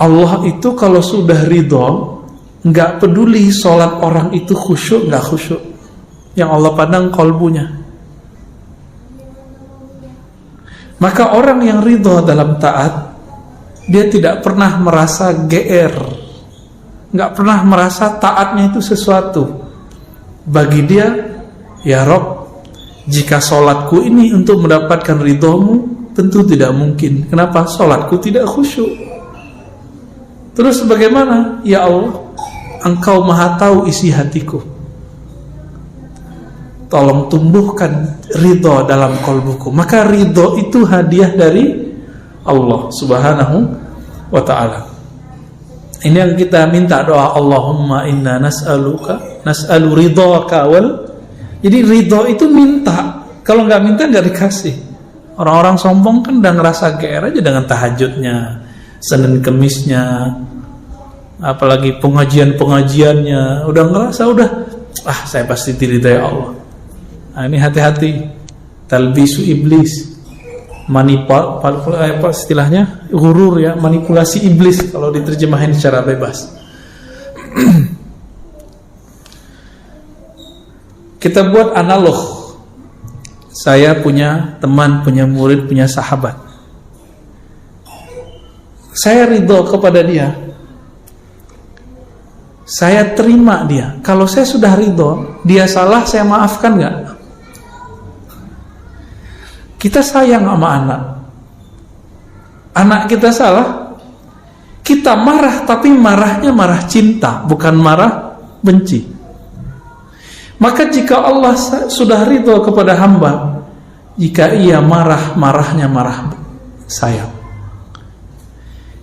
Allah itu kalau sudah ridho, nggak peduli sholat orang itu khusyuk nggak khusyuk, yang Allah pandang kolbunya. Maka orang yang ridho dalam taat, dia tidak pernah merasa GR, nggak pernah merasa taatnya itu sesuatu. Bagi dia, ya Rob, jika sholatku ini untuk mendapatkan ridhomu, tentu tidak mungkin. Kenapa? Sholatku tidak khusyuk. Terus bagaimana? Ya Allah, Engkau maha tahu isi hatiku, tolong tumbuhkan ridho dalam kolbuku. Maka ridho itu hadiah dari Allah subhanahu wa ta'ala. Ini yang kita minta doa, Allahumma inna nas'alu ridhoka wal. Jadi ridho itu minta. Kalau nggak minta nggak dikasih. Orang-orang sombong kan udah ngerasa GR aja dengan tahajudnya, Senin Kemisnya, apalagi pengajiannya, udah ngerasa saya pasti diridhai Allah. Nah, ini hati-hati, talbisu iblis, apa istilahnya, ghurur ya, manipulasi iblis kalau diterjemahin secara bebas. Kita buat analog. Saya punya teman, punya murid, punya sahabat. Saya ridho kepada dia, saya terima dia. Kalau saya sudah ridho, dia salah, saya maafkan nggak? Kita sayang sama anak. Anak kita salah, kita marah, tapi marahnya marah cinta, bukan marah benci. Maka jika Allah sudah ridho kepada hamba, jika ia marah, marahnya marah sayang.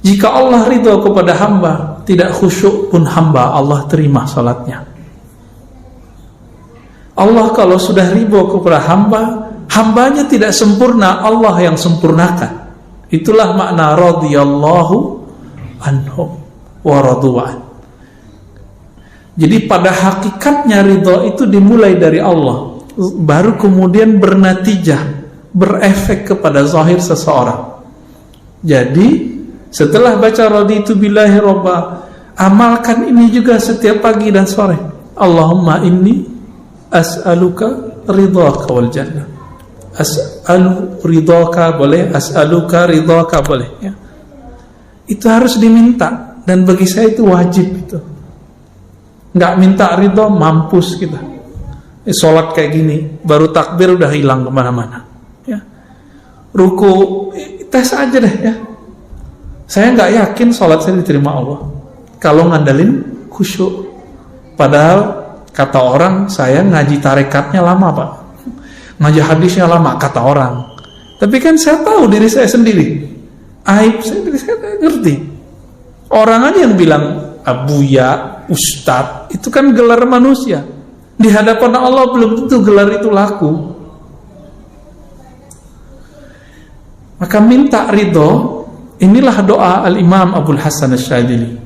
Jika Allah ridho kepada hamba, tidak khusyuk pun hamba, Allah terima salatnya. Allah kalau sudah ridho kepada hamba, hambanya tidak sempurna, Allah yang sempurnakan. Itulah makna radhiyallahu anhum wa radu'an. Jadi pada hakikatnya ridho itu dimulai dari Allah, baru kemudian bernatijah, berefek kepada zahir seseorang. Jadi setelah baca raditu billahi robba, amalkan ini juga setiap pagi dan sore. Allahumma inni as'aluka ridhaka wal jannah. As'alu ridhaka boleh, as'aluka ridhaka boleh ya. Itu harus diminta, dan bagi saya itu wajib itu. Nggak minta ridho, mampus kita. Sholat kayak gini, baru takbir udah hilang kemana-mana ya. Ruku, tes aja deh ya. Saya nggak yakin sholat saya diterima Allah kalau ngandelin khusyuk. Padahal kata orang, saya ngaji tarekatnya lama Pak, ngaji hadisnya lama kata orang. Tapi kan saya tahu diri saya sendiri, aib saya, diri saya ngerti. Orang aja yang bilang Abuya, Ustadz, itu kan gelar manusia. Di hadapan Allah belum tentu gelar itu laku. Maka minta ridho. Inilah doa Al-Imam Abul Hasan Asy-Syadzili.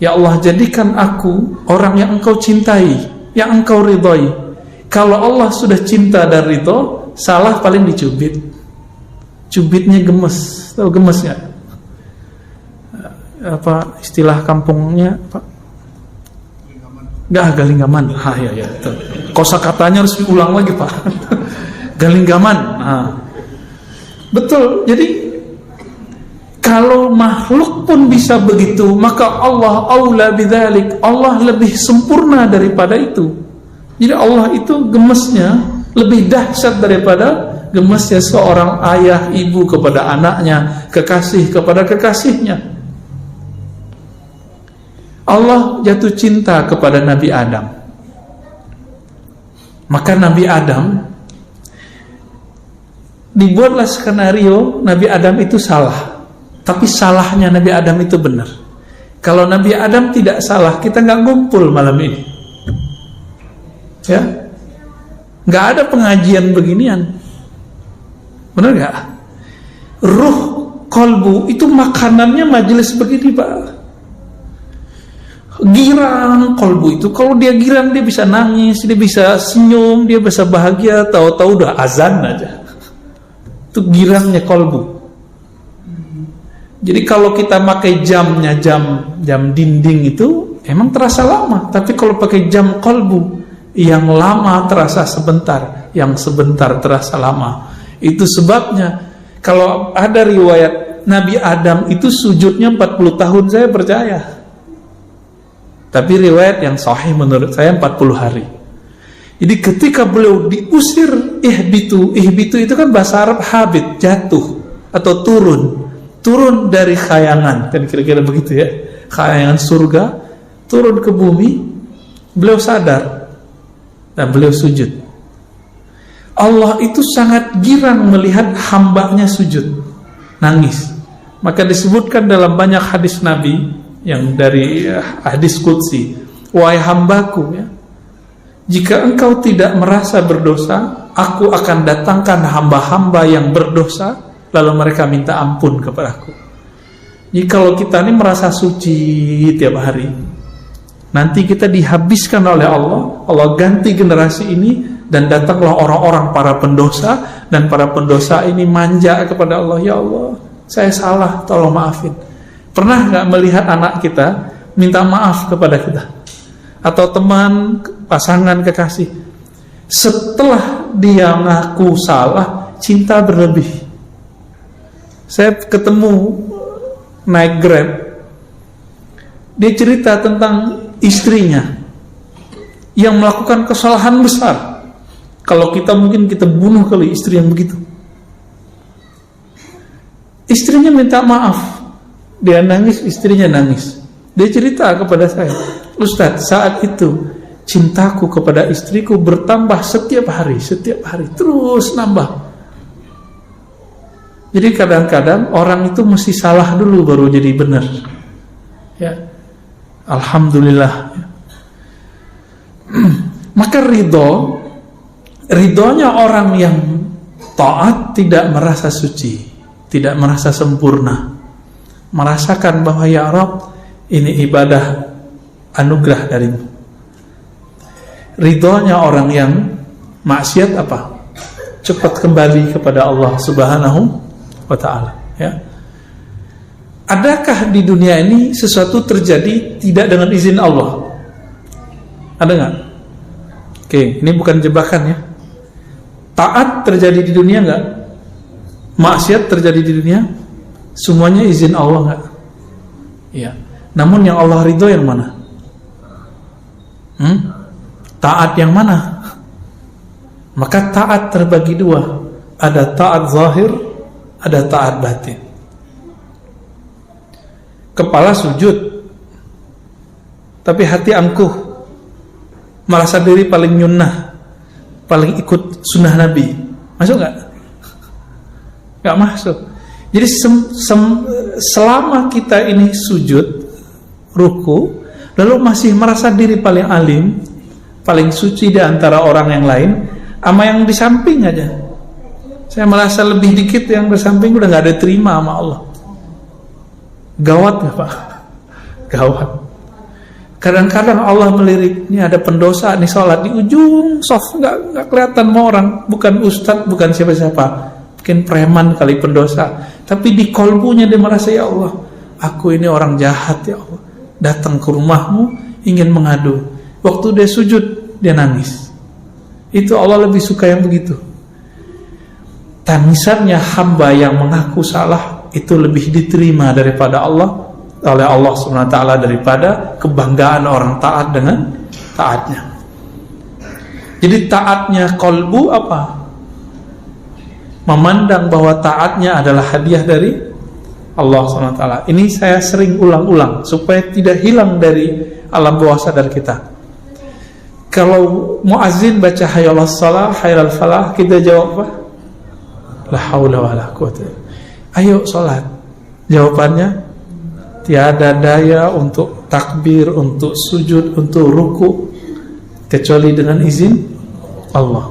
Ya Allah, jadikan aku orang yang Engkau cintai, yang Engkau ridhoi. Kalau Allah sudah cinta dan ridho, salah paling dicubit. Cubitnya gemes. Tahu gemes ya? Apa istilah kampungnya Pak? Galinggaman. Ya. Kosakatanya harus diulang lagi Pak. Galinggaman. Betul. Jadi kalau makhluk pun bisa begitu, maka Allah aula bidzalik. Allah lebih sempurna daripada itu. Jadi Allah itu gemesnya lebih dahsyat daripada gemesnya seorang ayah ibu kepada anaknya, kekasih kepada kekasihnya. Allah jatuh cinta kepada Nabi Adam. Maka Nabi Adam, dibuatlah skenario Nabi Adam itu salah. Tapi salahnya Nabi Adam itu benar. Kalau Nabi Adam tidak salah, kita nggak ngumpul malam ini. Ya, nggak ada pengajian beginian. Benar nggak? Ruh kolbu itu makanannya majelis begini Pak. Girang kolbu itu, kalau dia girang dia bisa nangis, dia bisa senyum, dia bisa bahagia. Tahu-tahu udah azan aja. Itu girangnya kolbu. Jadi kalau kita pakai jamnya jam dinding itu emang terasa lama, tapi kalau pakai jam qalbu, yang lama terasa sebentar, yang sebentar terasa lama. Itu sebabnya kalau ada riwayat Nabi Adam itu sujudnya 40 tahun, saya percaya. Tapi riwayat yang sahih menurut saya 40 hari. Jadi ketika beliau diusir, ihbitu itu kan bahasa Arab habit, jatuh atau turun dari khayangan, kan kira-kira begitu ya, khayangan surga, turun ke bumi. Beliau sadar dan beliau sujud. Allah itu sangat girang melihat hambanya sujud, nangis. Maka disebutkan dalam banyak hadis Nabi yang dari hadis qudsi, wahai hambaku ya, jika engkau tidak merasa berdosa, aku akan datangkan hamba-hamba yang berdosa, lalu mereka minta ampun kepadaku. Jadi kalau kita ini merasa suci tiap hari, nanti kita dihabiskan oleh Allah. Allah ganti generasi ini, dan datanglah orang-orang para pendosa, dan para pendosa ini manja kepada Allah, ya Allah, saya salah, tolong maafin. Pernah gak melihat anak kita minta maaf kepada kita? Atau teman, pasangan, kekasih, setelah dia ngaku salah, cinta berlebih. Saya ketemu naik Grab, dia cerita tentang istrinya yang melakukan kesalahan besar. Kalau kita mungkin kita bunuh kali istri yang begitu. Istrinya minta maaf, dia nangis, istrinya nangis. Dia cerita kepada saya, Ustadz, saat itu cintaku kepada istriku bertambah setiap hari, terus nambah. Jadi kadang-kadang orang itu mesti salah dulu baru jadi benar. Ya, alhamdulillah. Maka ridhonya orang yang taat tidak merasa suci, tidak merasa sempurna, merasakan bahwa ya Rabb, ini ibadah anugerah darimu. Ridhonya orang yang maksiat apa? Cepat kembali kepada Allah Subhanahu wa ta'ala ya. Adakah di dunia ini sesuatu terjadi tidak dengan izin Allah? Ada nggak? Oke, ini bukan jebakan ya. Taat terjadi di dunia nggak? Maksiat terjadi di dunia? Semuanya izin Allah nggak? Ya. Namun yang Allah ridho yang mana? Taat yang mana? Maka taat terbagi dua. Ada taat zahir, ada taat batin. Kepala sujud, tapi hati angkuh, merasa diri paling nyunnah, paling ikut sunnah Nabi. Masuk gak? Gak masuk. Jadi selama kita ini sujud, ruku, lalu masih merasa diri paling alim, paling suci di antara orang yang lain, sama yang di samping aja, saya merasa lebih dikit, yang di samping udah gak ada terima sama Allah. Gawat gak Pak? Gawat. Kadang-kadang Allah melirik, ini ada pendosa nih sholat di ujung soft, gak kelihatan sama orang, bukan ustadz, bukan siapa-siapa, mungkin preman kali pendosa, tapi di kolbunya dia merasa, ya Allah, aku ini orang jahat ya Allah, datang ke rumahmu ingin mengadu. Waktu dia sujud, dia nangis. Itu Allah lebih suka yang begitu. Tangisannya hamba yang mengaku salah itu lebih diterima daripada Allah, oleh Allah SWT, daripada kebanggaan orang taat dengan taatnya. Jadi taatnya qalbu apa? Memandang bahwa taatnya adalah hadiah dari Allah SWT. Ini saya sering ulang-ulang supaya tidak hilang dari alam bawah sadar kita. Kalau muazzin baca hayyalas shalah, hayyal falah, kita jawab apa? La haula wala quwwata. Ayo salat. Jawabannya tiada daya untuk takbir, untuk sujud, untuk ruku kecuali dengan izin Allah.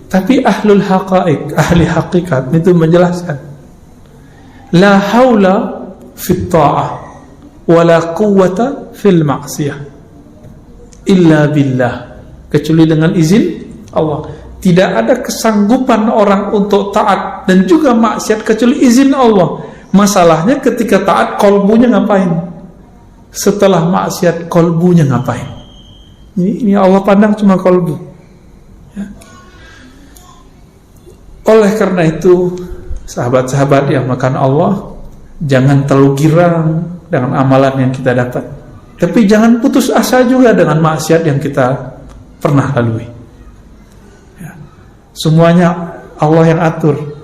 Tapi ahlul haqaiq, ahli hakikat itu menjelaskan, la haula fit ta'ah wala quwwata fil ma'siyah illa billah, kecuali dengan izin Allah. Tidak ada kesanggupan orang untuk taat dan juga maksiat kecuali izin Allah. Masalahnya ketika taat kolbunya ngapain? Setelah maksiat kolbunya ngapain? Ini Allah pandang cuma kolbu ya. Oleh karena itu, sahabat-sahabat yang makan Allah, jangan terlalu girang dengan amalan yang kita dapat, tapi jangan putus asa juga dengan maksiat yang kita pernah lalui ya. Semuanya Allah yang atur.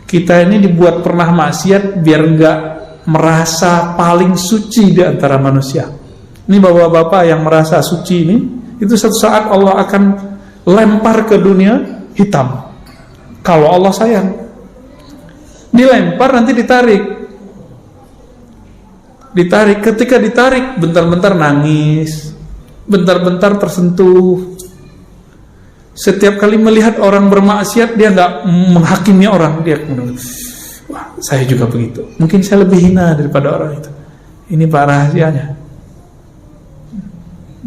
Kita ini dibuat pernah maksiat biar enggak merasa paling suci di antara manusia. Ini bapak-bapak yang merasa suci ini, itu suatu saat Allah akan lempar ke dunia hitam. Kalau Allah sayang, dilempar nanti ditarik. Ketika ditarik, bentar-bentar nangis, bentar-bentar tersentuh. Setiap kali melihat orang bermaksiat, dia nggak menghakimi orang, dia wah, saya juga begitu. Mungkin saya lebih hina daripada orang itu. Ini Pak rahasianya.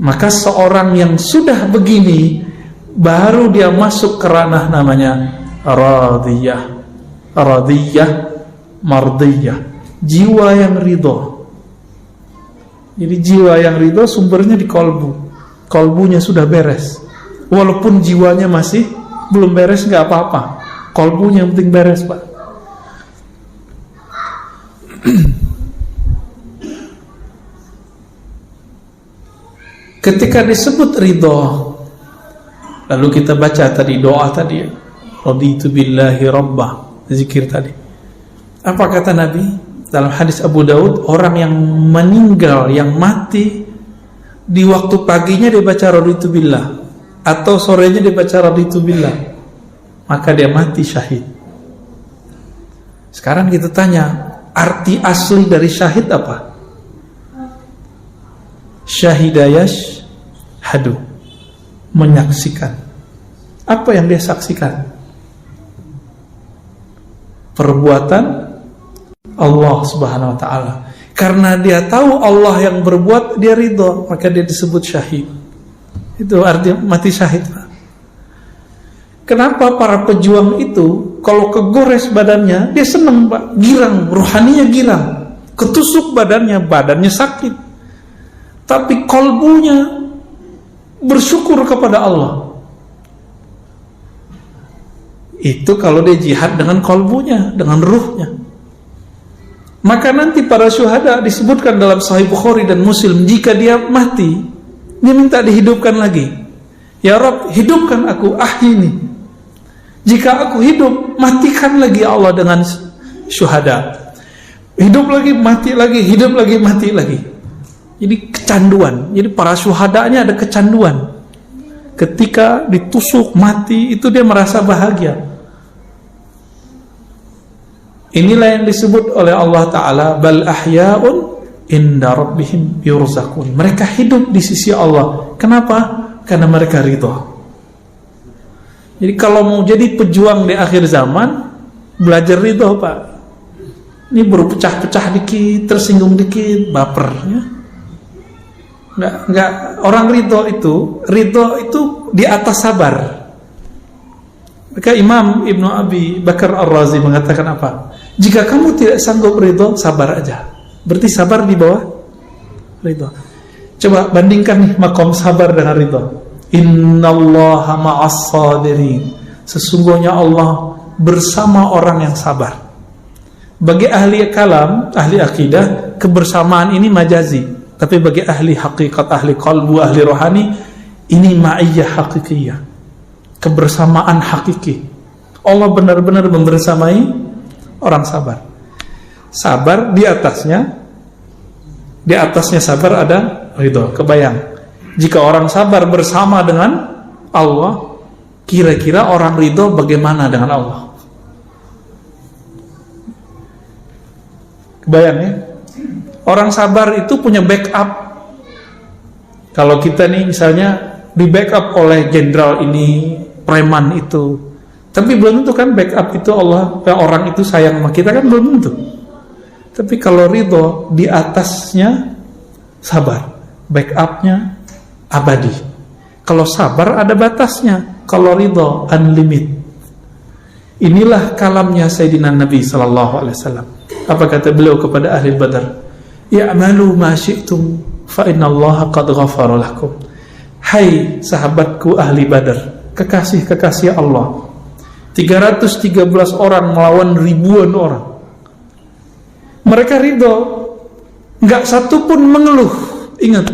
Maka seorang yang sudah begini, baru dia masuk ke ranah namanya radiyah, mardiyah, jiwa yang ridho. Jadi jiwa yang ridho sumbernya di kolbu. Kolbunya sudah beres. Walaupun jiwanya masih belum beres, nggak apa-apa. Kolbunya yang penting beres, Pak. Ketika disebut ridho, lalu kita baca tadi doa tadi, raditu billahi rabbah, zikir tadi. Apa kata Nabi dalam hadis Abu Daud? Orang yang meninggal, yang mati di waktu paginya dia baca raditu billah, atau sorenya dia baca raditu billah, maka dia mati syahid. Sekarang kita tanya, arti asli dari syahid apa? Syahidayash hadu, menyaksikan. Apa yang dia saksikan? Perbuatan Allah Subhanahu wa ta'ala. Karena dia tahu Allah yang berbuat, dia ridho, maka dia disebut syahid. Itu arti mati syahid. Kenapa para pejuang itu kalau kegores badannya, dia senang, Pak, girang, rohaninya girang, ketusuk badannya sakit, tapi kolbunya bersyukur kepada Allah. Itu kalau dia jihad dengan kolbunya, dengan ruhnya. Maka nanti para syuhada disebutkan dalam Sahih Bukhari dan Muslim, jika dia mati, dia minta dihidupkan lagi. Ya Rabb, hidupkan aku, ahyini. Jika aku hidup, matikan lagi Allah dengan syuhada. Hidup lagi, mati lagi, hidup lagi, mati lagi. Jadi kecanduan. Jadi para syuhadanya ada kecanduan. Ketika ditusuk, mati, itu dia merasa bahagia. Inilah yang disebut oleh Allah Ta'ala, bal ahya'un inda rabbihim yurzakun. Mereka hidup di sisi Allah. Kenapa? Karena mereka ridho. Jadi kalau mau jadi pejuang di akhir zaman, belajar ridho, Pak. Ini baru pecah-pecah dikit, tersinggung dikit, baper ya. Enggak, orang ridho itu di atas sabar. Maka Imam Ibnu Abi Bakar Ar-Razi mengatakan apa? Jika kamu tidak sanggup ridho, sabar aja. Berarti sabar di bawah ridho. Coba bandingkan nih makom sabar dengan ridho. Innallaha ma'as sabirin. Sesungguhnya Allah bersama orang yang sabar. Bagi ahli kalam, ahli akidah, kebersamaan ini majazi. Tapi bagi ahli hakikat, ahli qalbu, ahli rohani, ini ma'iyyah hakikiyah, kebersamaan hakiki. Allah benar-benar membersamai orang sabar. Sabar di atasnya sabar ada ridho. Kebayang, jika orang sabar bersama dengan Allah, kira-kira orang ridho bagaimana dengan Allah? Kebayang ya? Orang sabar itu punya backup. Kalau kita nih misalnya di backup oleh jenderal ini, preman itu, tapi belum tentu kan backup itu Allah, orang itu sayang sama kita kan belum tentu. Tapi kalau ridho, di atasnya sabar, backupnya abadi. Kalau sabar ada batasnya, kalau ridho unlimited. Inilah kalamnya Sayyidina Nabi SAW. Apa kata beliau kepada ahli Badar? Ya'malu ma syi'tum fa innallaha qad ghafara lakum. Hai sahabatku ahli Badar, kekasih-kekasih Allah, 313 orang melawan ribuan orang. Mereka ridho, nggak satu pun mengeluh. Ingat,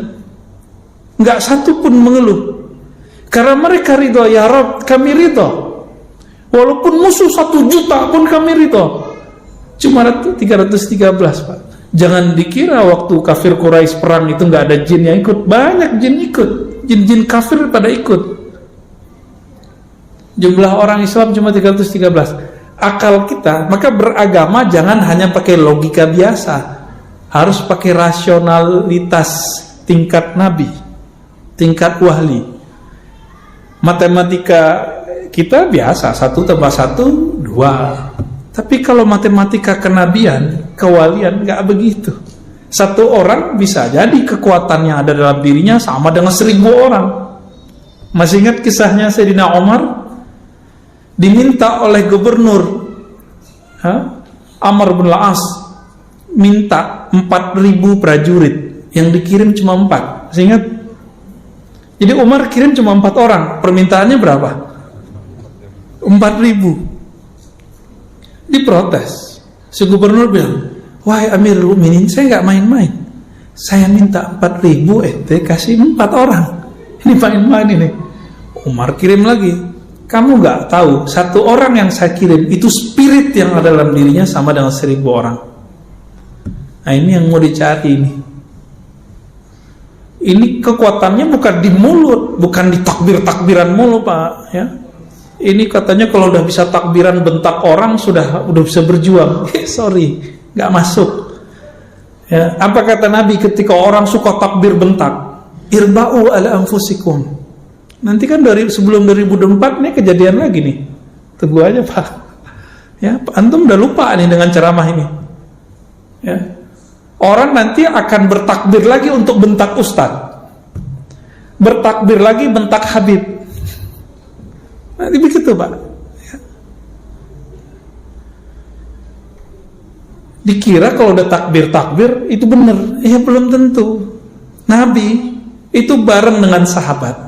nggak satu pun mengeluh, karena mereka ridho. Ya Rabb, kami ridho, walaupun musuh 1 juta pun kami ridho. Cuma 313, Pak. Jangan dikira waktu kafir Quraisy perang itu nggak ada jin yang ikut. Banyak jin ikut, jin-jin kafir pada ikut. Jumlah orang Islam cuma 313. Akal kita, maka beragama jangan hanya pakai logika biasa, harus pakai rasionalitas tingkat nabi, tingkat wahli. Matematika kita biasa, 1 tambah 1 2. Tapi kalau matematika kenabian, kewalian, nggak begitu. Satu orang bisa jadi kekuatan yang ada dalam dirinya sama dengan 1000 orang. Masih ingat kisahnya Sayyidina Umar? Diminta oleh gubernur Amr bin Al-As, minta 4000 prajurit, yang dikirim cuma 4. Masih ingat? Jadi Umar kirim cuma 4 orang. Permintaannya berapa? 4000. Diprotes. Si gubernur bilang, wahai Amirul Mukminin, saya nggak main-main. Saya minta 4000, ente kasih 4 orang. Ini main-main ini. Umar kirim lagi. Kamu nggak tahu, 1 orang yang saya kirim itu spirit yang ada dalam dirinya sama dengan 1000 orang. Nah, ini yang mau dicari ini. Ini kekuatannya bukan di mulut, bukan di takbir-takbiran mulu, Pak. Ya. Ini katanya kalau udah bisa takbiran bentak orang sudah bisa berjuang. Sorry, nggak masuk. Ya. Apa kata Nabi ketika orang suka takbir bentak? Irba'u ala anfusikum. Nanti kan sebelum 2004 nih kejadian lagi nih. Tunggu aja, Pak. Ya, antum udah lupa nih dengan ceramah ini. Ya. Orang nanti akan bertakbir lagi untuk bentak ustaz. Bertakbir lagi bentak Habib. Nanti begitu, Pak. Ya. Dikira kalau udah takbir itu benar. Ya belum tentu. Nabi itu bareng dengan sahabat.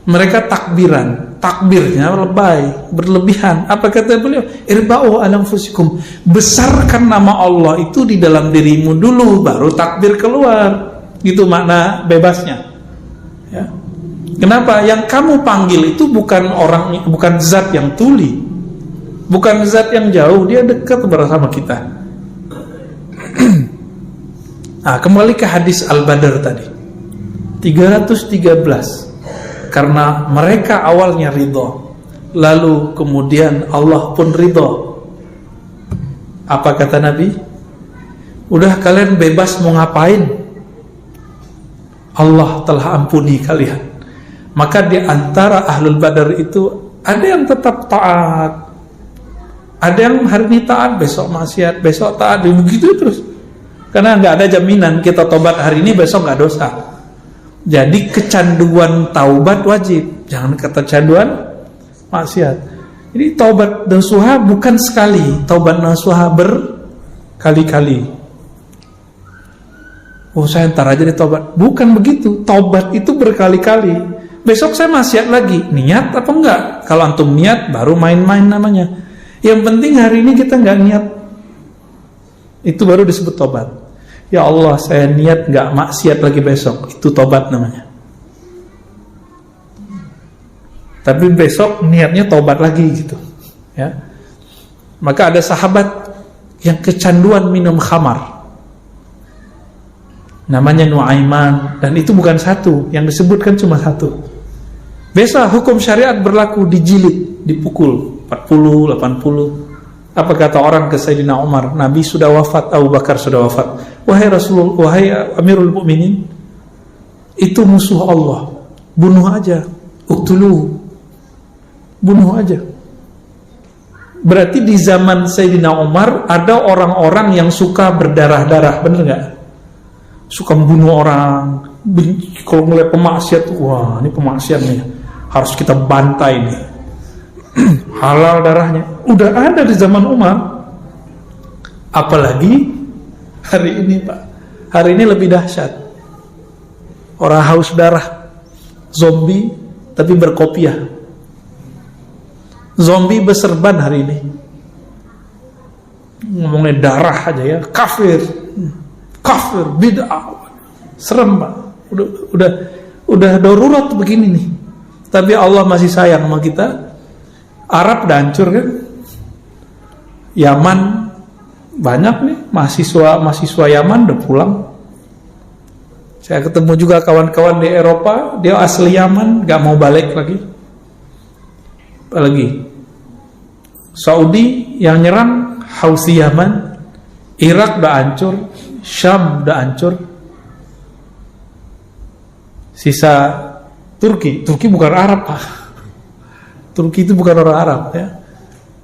Mereka takbirnya lebay, berlebihan. Apa kata beliau? Irba'u ala anfusikum. Besarkan nama Allah itu di dalam dirimu dulu, baru takbir keluar. Itu makna bebasnya. Ya. Kenapa? Yang kamu panggil itu bukan zat yang tuli, bukan zat yang jauh, dia dekat bersama kita. Nah, kembali ke hadis Al-Badr tadi. 313. Karena mereka awalnya ridho, lalu kemudian Allah pun ridho. Apa kata Nabi? Udah kalian bebas mau ngapain, Allah telah ampuni kalian. Maka di antara Ahlul Badar itu ada yang tetap taat, ada yang hari ini taat, besok maksiat, besok taat, begitu terus. Karena nggak ada jaminan kita tobat hari ini besok nggak dosa. Jadi kecanduan taubat wajib, jangan kecanduan maksiat. Jadi taubat nasuha bukan sekali, taubat nasuha berkali-kali. Oh, saya ntar aja ditaubat. Bukan begitu, taubat itu berkali-kali. Besok saya maksiat lagi, niat apa enggak? Kalau antum niat baru main-main namanya. Yang penting hari ini kita enggak niat, itu baru disebut tobat. Ya Allah, saya niat enggak maksiat lagi besok, itu tobat namanya. Tapi besok niatnya tobat lagi gitu, ya. Maka ada sahabat yang kecanduan minum khamar, namanya Nuaiman, dan itu bukan satu, yang disebutkan cuma satu. Biasa hukum syariat berlaku, dijilid, dipukul 40, 80. Apa kata orang ke Sayyidina Umar? Nabi sudah wafat, Abu Bakar sudah wafat. Wahai Rasulullah, wahai Amirul Mukminin, itu musuh Allah, bunuh aja, uktulu, bunuh aja. Berarti di zaman Sayyidina Umar ada orang-orang yang suka berdarah-darah, bener nggak? Suka membunuh orang. Kalau ngeliat pemaksiat, wah ini pemaksiat nih, harus kita bantai nih. Halal darahnya. Udah ada di zaman Umar. Apalagi hari ini, Pak. Hari ini lebih dahsyat. Orang haus darah, zombie tapi berkopiah. Zombie berserban hari ini. Ngomongin darah aja ya, kafir, bid'ah. Serem, Pak. Udah darurat begini nih. Tapi Allah masih sayang sama kita. Arab udah hancur kan? Yaman banyak nih mahasiswa Yaman udah pulang. Saya ketemu juga kawan-kawan di Eropa, dia asli Yaman, gak mau balik lagi. Apalagi Saudi yang nyerang Houthi Yaman, Irak udah hancur, Syam udah hancur. Sisa Turki bukan Arab, Pak. Turki itu bukan orang Arab ya.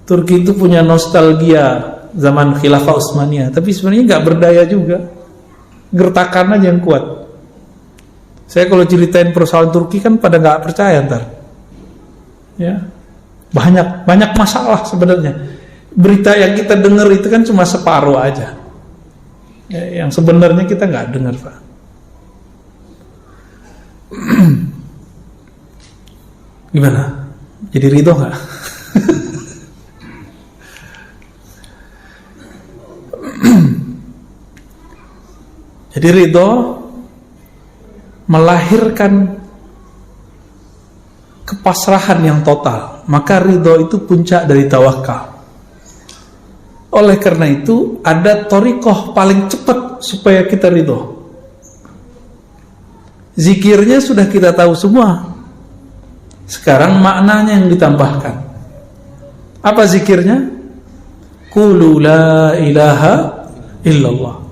Turki itu punya nostalgia zaman Khilafah Utsmaniyah, tapi sebenarnya nggak berdaya juga. Gertakan aja yang kuat. Saya kalau ceritain persoalan Turki kan pada nggak percaya ntar. Ya, banyak masalah sebenarnya. Berita yang kita dengar itu kan cuma separuh aja. Ya, yang sebenarnya kita nggak dengar, Pak. Gimana? Jadi ridho nggak? Jadi ridho melahirkan kepasrahan yang total. Maka ridho itu puncak dari tawakal. Oleh karena itu ada thariqah paling cepat supaya kita ridho. Zikirnya sudah kita tahu semua. Sekarang maknanya yang ditambahkan. Apa zikirnya? Qulu la ilaha illallah.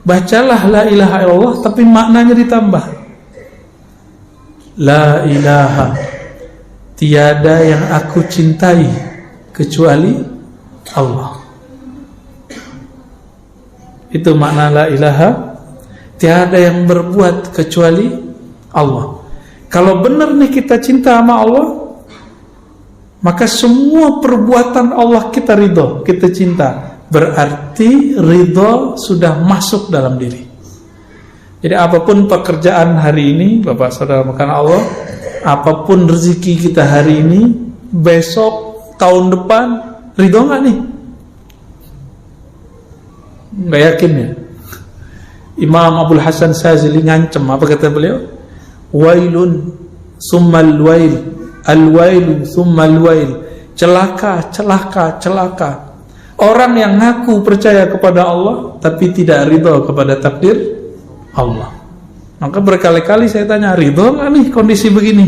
Bacalah la ilaha illallah, tapi maknanya ditambah. La ilaha, tiada yang aku cintai kecuali Allah. Itu makna la ilaha. Tiada yang berbuat kecuali Allah. Kalau benar nih kita cinta sama Allah, maka semua perbuatan Allah kita ridho, kita cinta. Berarti ridho sudah masuk dalam diri. Jadi apapun pekerjaan hari ini, Bapak Saudara makan Allah, apapun rezeki kita hari ini, besok, tahun depan, ridho nggak nih? Nggak yakin ya? Imam Abdul Hasan Sazili ngancem, apa kata beliau? Wailun summal wail, al-wailu summal wail. Celaka, celaka, celaka. Orang yang ngaku percaya kepada Allah tapi tidak ridho kepada takdir Allah. Maka berkali-kali saya tanya, ridho nggak nih kondisi begini?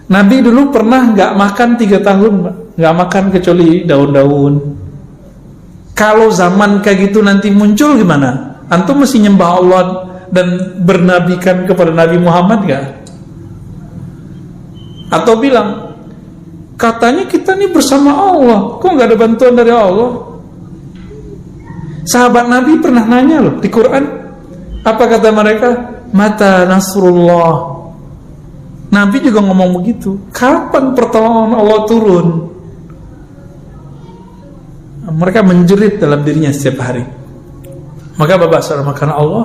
Nabi dulu pernah nggak makan 3 tahun, nggak makan kecuali daun-daun. Kalau zaman kayak gitu nanti muncul gimana? Antum mesti nyembah Allah dan bernabikan kepada Nabi Muhammad gak? Atau bilang, katanya kita nih bersama Allah, kok gak ada bantuan dari Allah? Sahabat Nabi pernah nanya loh di Quran, apa kata mereka? Mata nasrullah. Nabi juga ngomong begitu, kapan pertolongan Allah turun? Mereka menjerit dalam dirinya setiap hari. Maka Bapak Saudara makan Allah,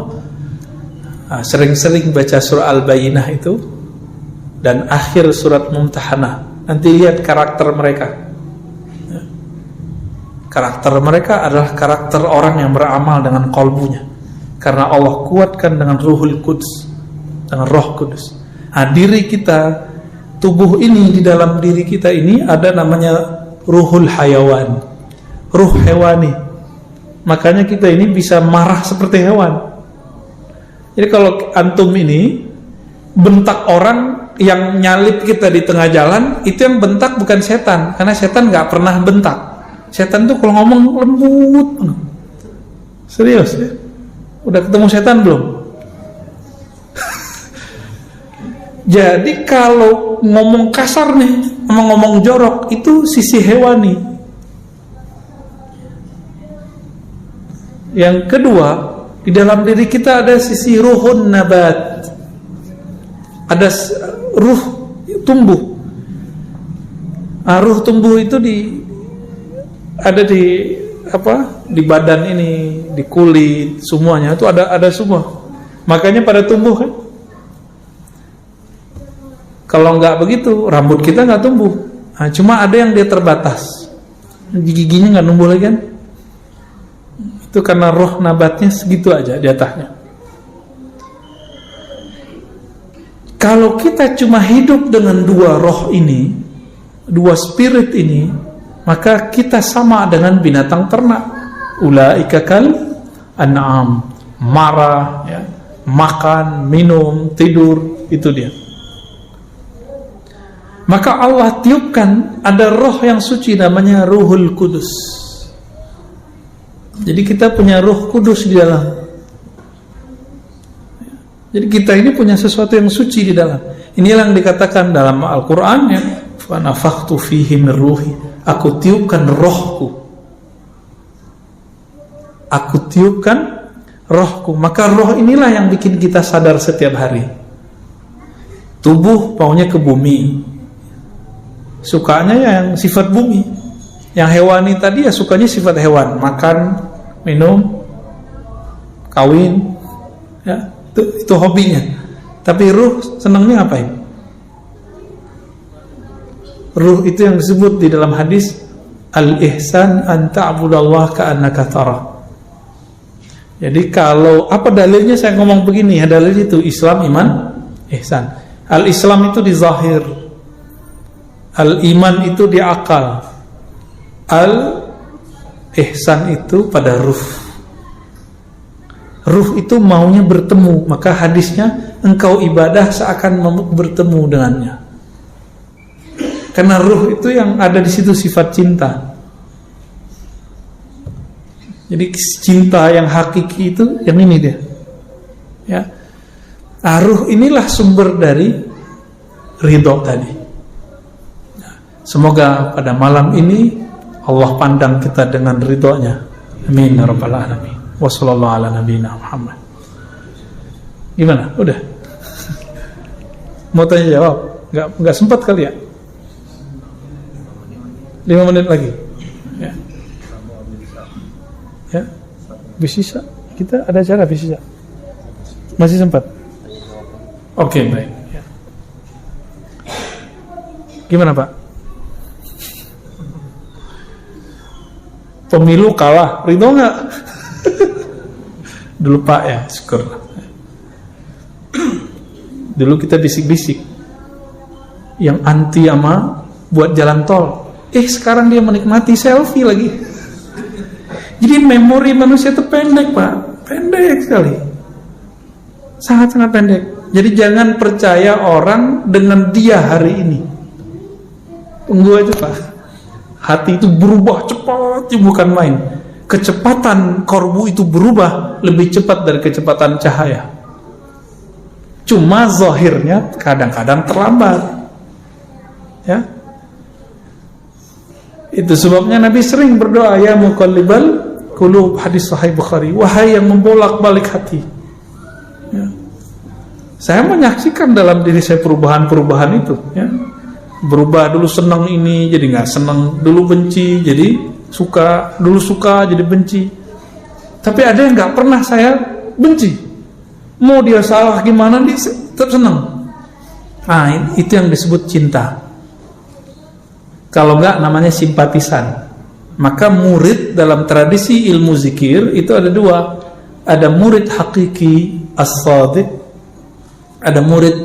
sering-sering baca surah Al-Bayyinah itu dan akhir surat Mumtahanah. Nanti lihat karakter mereka. Karakter mereka adalah karakter orang yang beramal dengan qalbunya, karena Allah kuatkan dengan Ruhul Quds, dengan Roh Kudus. Diri kita, tubuh ini, di dalam diri kita ini ada namanya Ruhul Hayawan, ruh hewani. Makanya kita ini bisa marah seperti hewan. Jadi kalau antum ini bentak orang yang nyalip kita di tengah jalan, itu yang bentak bukan setan, karena setan nggak pernah bentak. Setan tuh kalau ngomong lembut. Serius ya? Udah ketemu setan belum? Jadi kalau ngomong kasar nih, ngomong jorok, itu sisi hewani. Yang kedua, di dalam diri kita ada sisi ruhun nabat, ada ruh tumbuh. Ruh tumbuh itu ada di di badan ini, di kulit, semuanya itu ada semua. Makanya pada tumbuh kan. Kalau nggak begitu, rambut kita nggak tumbuh. Nah, cuma ada yang dia terbatas, giginya nggak tumbuh lagi kan. Itu karena roh nabatnya segitu aja di atasnya. Kalau kita cuma hidup dengan dua roh ini, dua spirit ini, maka kita sama dengan binatang ternak. Ulaika kal an'am, marah, ya, makan, minum, tidur, itu dia. Maka Allah tiupkan ada roh yang suci namanya Ruhul Kudus. Jadi kita punya Ruh Kudus di dalam. Jadi kita ini punya sesuatu yang suci di dalam. Inilah yang dikatakan dalam Al-Quran, ya, fa nafakhtu fihi min ruhi. Aku tiupkan rohku. Aku tiupkan rohku. Maka roh inilah yang bikin kita sadar setiap hari. Tubuh maunya ke bumi, sukanya yang sifat bumi. Yang hewani tadi ya sukanya sifat hewan, makan, minum, kawin, ya, itu hobinya. Tapi ruh senangnya ngapain? Ruh itu yang disebut di dalam hadis al-ihsan an ta'budallaha ka'annaka tara. Jadi kalau apa dalilnya saya ngomong begini, ya dalil itu Islam, iman, ihsan. Al-Islam itu di zahir, al-iman itu di akal, al-ihsan itu pada ruh. Ruh itu maunya bertemu, maka hadisnya engkau ibadah seakan bertemu dengannya. Karena ruh itu yang ada di situ sifat cinta. Jadi cinta yang hakiki itu yang ini dia. Ya. Ruh inilah sumber dari ridho tadi. Semoga pada malam ini Allah pandang kita dengan ridhonya. Amin ya rabbal alamin. Wassallallahu ala nabiyina Muhammad. Gimana? Udah? Mau tanya jawab? Enggak sempat kali ya? 5 menit lagi. Ya. Ya. Bisa. Kita ada acara bisa. Masih sempat? Oke, baik. Ya. Gimana, Pak? Pemilu kalah, ridho nggak? Dulu Pak ya, syukur. Dulu kita bisik-bisik yang anti sama buat jalan tol. Sekarang dia menikmati selfie lagi. Jadi memori manusia itu pendek Pak, pendek sekali, sangat-sangat pendek. Jadi jangan percaya orang dengan dia hari ini. Tunggu aja Pak. Hati itu berubah cepat, bukan main. Kecepatan korbu itu berubah lebih cepat dari kecepatan cahaya. Cuma zahirnya kadang-kadang terlambat. Ya. Itu sebabnya Nabi sering berdoa, ya muqallibal qulub, hadis sahih Bukhari, wahai yang membolak-balik hati. Ya. Saya menyaksikan dalam diri saya perubahan-perubahan itu, ya. Berubah, dulu senang ini jadi nggak senang, dulu benci jadi suka, dulu suka jadi benci. Tapi ada yang nggak pernah saya benci, mau dia salah gimana dia tetap senang. Nah, itu yang disebut cinta. Kalau nggak namanya simpatisan. Maka murid dalam tradisi ilmu zikir itu ada dua, ada murid hakiki as-sadiq, ada murid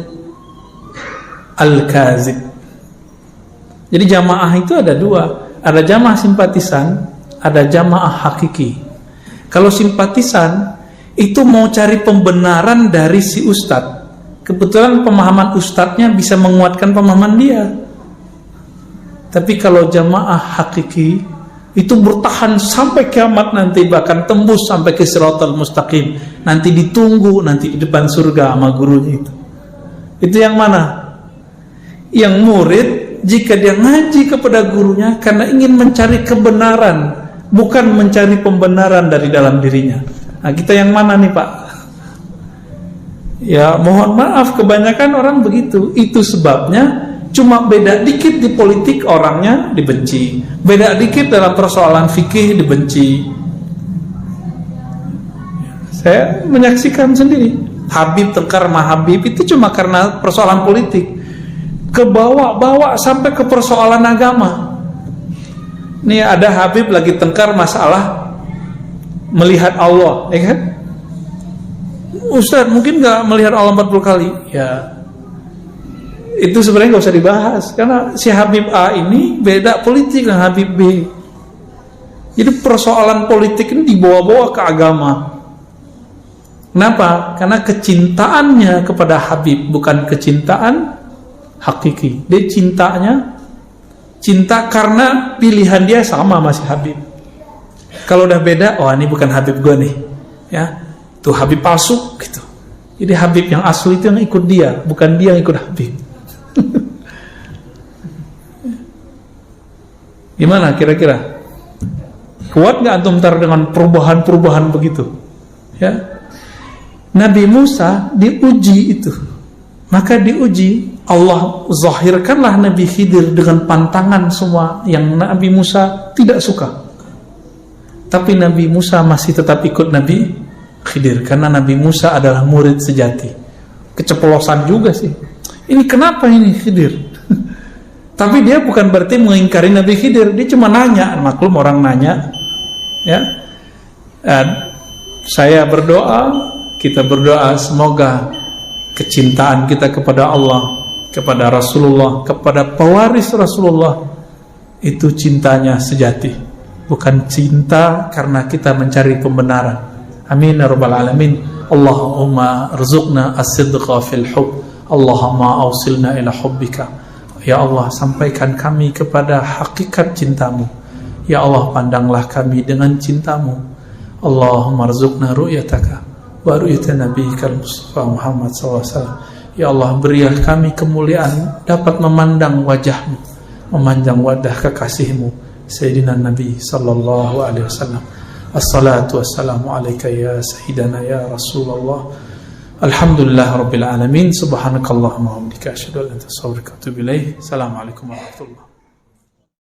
al-kazib. Jadi jamaah itu ada dua, ada jamaah simpatisan, ada jamaah hakiki. Kalau simpatisan itu mau cari pembenaran dari si ustadz, kebetulan pemahaman ustadznya bisa menguatkan pemahaman dia. Tapi kalau jamaah hakiki itu bertahan sampai kiamat nanti, bahkan tembus sampai ke Shiratal Mustaqim, nanti ditunggu nanti di depan surga sama gurunya itu. Itu yang mana? Yang murid jika dia ngaji kepada gurunya karena ingin mencari kebenaran, bukan mencari pembenaran dari dalam dirinya. Nah, kita yang mana nih Pak? Ya mohon maaf, kebanyakan orang begitu. Itu sebabnya Cuma beda dikit di politik orangnya dibenci, beda dikit dalam persoalan fikih dibenci. Saya menyaksikan sendiri, Habib tengkar sama Habib itu cuma karena persoalan politik, kebawa-bawa sampai ke persoalan agama. Nih ada Habib lagi tengkar masalah melihat Allah, ya kan? Ustaz mungkin gak melihat Allah 40 kali. Ya, itu sebenarnya gak usah dibahas, karena si Habib A ini beda politik dengan Habib B. Jadi persoalan politik ini dibawa-bawa ke agama. Kenapa? Karena kecintaannya kepada Habib bukan kecintaan hakiki. Dia cinta karena pilihan dia sama masih Habib. Kalau udah beda, oh ini bukan Habib gue nih, ya, tuh Habib palsu gitu. Jadi Habib yang asli itu yang ikut dia, bukan dia yang ikut Habib. Gimana kira-kira? Kuat nggak antum ntar dengan perubahan-perubahan begitu? Ya, Nabi Musa diuji itu, maka diuji. Allah zahirkanlah Nabi Khidir dengan pantangan semua yang Nabi Musa tidak suka. Tapi Nabi Musa masih tetap ikut Nabi Khidir karena Nabi Musa adalah murid sejati. Keceplosan juga sih. Ini kenapa ini Khidir? Tapi dia bukan berarti mengingkari Nabi Khidir, dia cuma nanya. Maklum orang nanya, ya. Saya berdoa, kita berdoa semoga kecintaan kita kepada Allah, kepada Rasulullah, kepada pewaris Rasulullah itu cintanya sejati. Bukan cinta karena kita mencari pembenaran. Amin ya rabbal alamin. Allahumma rzuqna as-sidqa fil hubb. Allahumma awsilna ila hubbika. Ya Allah, sampaikan kami kepada hakikat cintamu. Ya Allah, pandanglah kami dengan cintamu. Allahumma rzuqna ru'yataka wa ru'yata nabiyyikal Mustafa Muhammad SAW. Ya Allah, berilah kami kemuliaan dapat memandang wajahmu, memandang wajah kekasihmu Sayyidina Nabi sallallahu alaihi wasallam. Assalatu wassalamu alayka ya Sayyidana ya Rasulullah. Alhamdulillah rabbil alamin. Subhanakallahumma wa bihamdika asyhadu an la ilaha illa anta astaghfiruka wa atubu ilaik. Assalamualaikum warahmatullahi wabarakatuh.